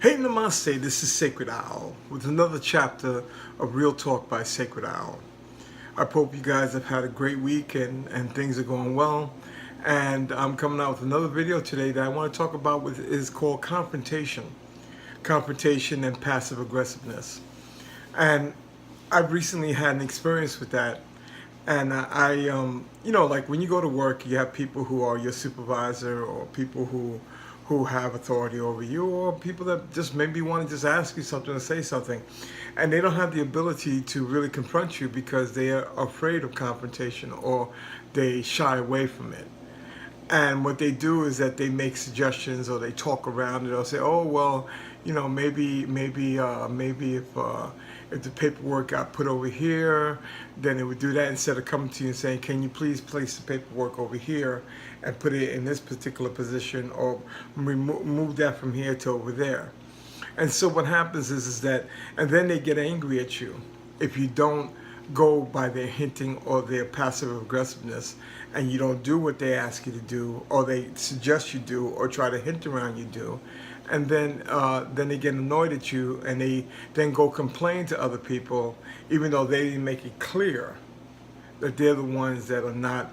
Hey Namaste, this is Sacredowl with another chapter of Real Talk by Sacredowl. I hope you guys have had a great week and things are going well. And I'm coming out with another video today that I want to talk about is called confrontation. Confrontation and passive aggressiveness. And I've recently had an experience with that. And like when you go to work, you have people who are your supervisor or people who have authority over you, or people that just maybe want to just ask you something or say something, and they don't have the ability to really confront you because they are afraid of confrontation or they shy away from it. And what they do is that they make suggestions or they talk around it or say, oh, well, maybe if the paperwork got put over here, then it would do that, instead of coming to you and saying, can you please place the paperwork over here and put it in this particular position, or move that from here to over there. And so what happens is that, and then they get angry at you if you don't go by their hinting or their passive aggressiveness, and you don't do what they ask you to do, or they suggest you do, or try to hint around you do. And then they get annoyed at you, and they then go complain to other people, even though they didn't make it clear that they're the ones that are not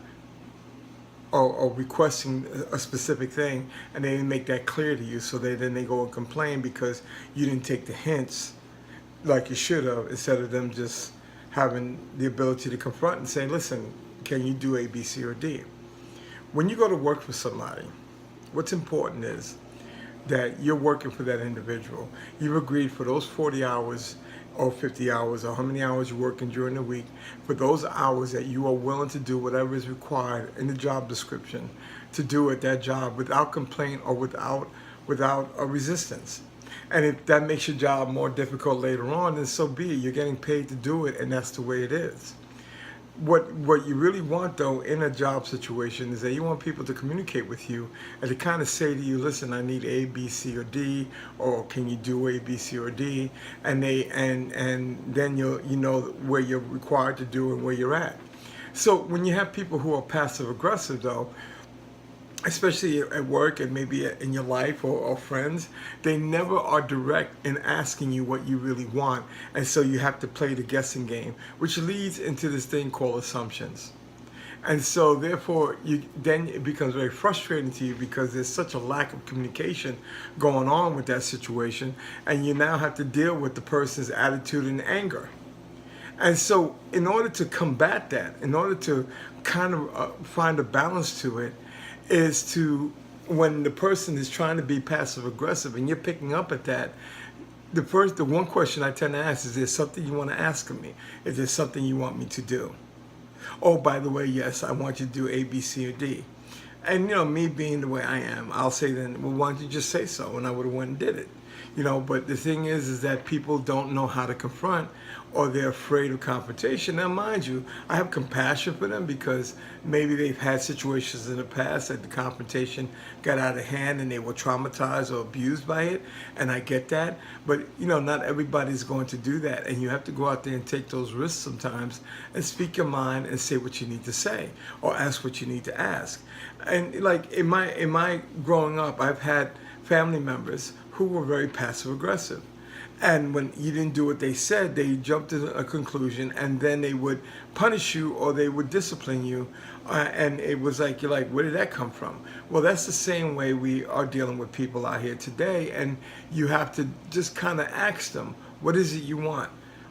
or requesting a specific thing, and they didn't make that clear to you. So then they go and complain because you didn't take the hints like you should have, instead of them just having the ability to confront and say, listen, can you do A, B, C, or D? When you go to work for somebody, what's important is that you're working for that individual. You've agreed for those 40 hours or 50 hours or how many hours you're working during the week, for those hours that you are willing to do whatever is required in the job description to do at that job without complaint or without a resistance. And if that makes your job more difficult later on, then so be it. You're getting paid to do it, and that's the way it is. What you really want, though, in a job situation is that you want people to communicate with you and to kind of say to you, listen, I need A, B, C, or D, or can you do A, B, C, or D? And then you know where you're required to do and where you're at. So when you have people who are passive aggressive, though, especially at work and maybe in your life or friends, they never are direct in asking you what you really want. And so you have to play the guessing game, which leads into this thing called assumptions. And so therefore, then it becomes very frustrating to you because there's such a lack of communication going on with that situation. And you now have to deal with the person's attitude and anger. And so in order to combat that, in order to kind of find a balance to it, is to, when the person is trying to be passive aggressive and you're picking up at that, the one question I tend to ask is there something you want to ask of me? Is there something you want me to do? Oh, by the way, yes, I want you to do A, B, C, or D. And me being the way I am, I'll say then, well, why don't you just say so? And I would have went and did it. But the thing is that people don't know how to confront, or they're afraid of confrontation. Now, mind you, I have compassion for them because maybe they've had situations in the past that the confrontation got out of hand and they were traumatized or abused by it, and I get that. But, not everybody's going to do that, and you have to go out there and take those risks sometimes and speak your mind and say what you need to say or ask what you need to ask. And like in my growing up, I've had family members who were very passive aggressive. And when you didn't do what they said, they jumped to a conclusion, and then they would punish you or they would discipline you. And it was like, you're like, where did that come from? Well, that's the same way we are dealing with people out here today. And you have to just kind of ask them, what is it you want?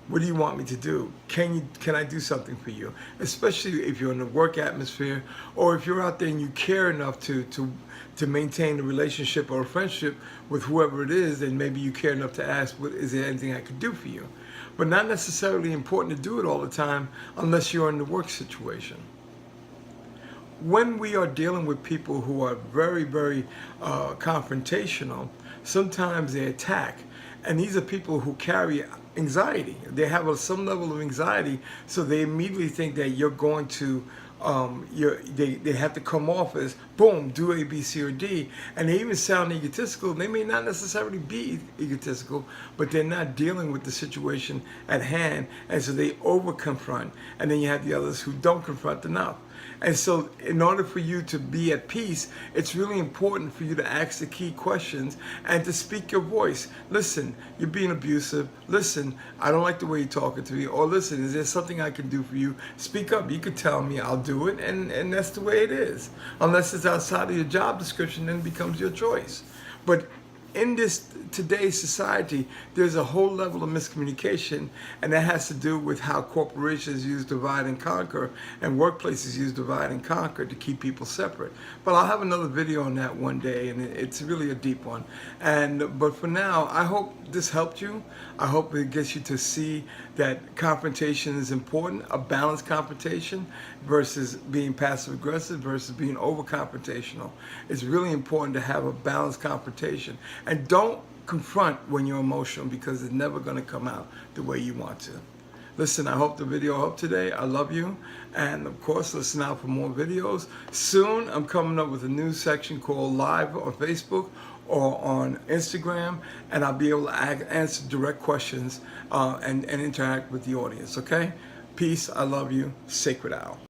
What do you want me to do? Can I do something for you? Especially if you're in a work atmosphere, or if you're out there and you care enough to maintain a relationship or a friendship with whoever it is, then maybe you care enough to ask, is there anything I could do for you? But not necessarily important to do it all the time unless you're in the work situation. When we are dealing with people who are very, very confrontational, sometimes they attack. And these are people who carry anxiety. They have some level of anxiety, so they immediately think that you're going to, they have to come off as, boom, do A, B, C, or D. And they even sound egotistical. They may not necessarily be egotistical, but they're not dealing with the situation at hand, and so they over-confront. And then you have the others who don't confront enough. And so in order for you to be at peace, it's really important for you to ask the key questions and to speak your voice. Listen, you're being abusive. Listen, I don't like the way you're talking to me. Or listen, is there something I can do for you? Speak up. You can tell me, I'll do it. And that's the way it is. Unless it's outside of your job description, then it becomes your choice. But in this today's society, there's a whole level of miscommunication, and that has to do with how corporations use divide and conquer and workplaces use divide and conquer to keep people separate. But I'll have another video on that one day, and it's really a deep one. But for now, I hope this helped you. I hope it gets you to see that confrontation is important, a balanced confrontation versus being passive aggressive versus being over confrontational. It's really important to have a balanced confrontation. And don't confront when you're emotional, because it's never going to come out the way you want to. Listen, I hope the video helped today. I love you. And of course, listen out for more videos. Soon, I'm coming up with a new section called Live on Facebook or on Instagram, and I'll be able to answer direct questions and interact with the audience, okay? Peace. I love you. Sacredowl.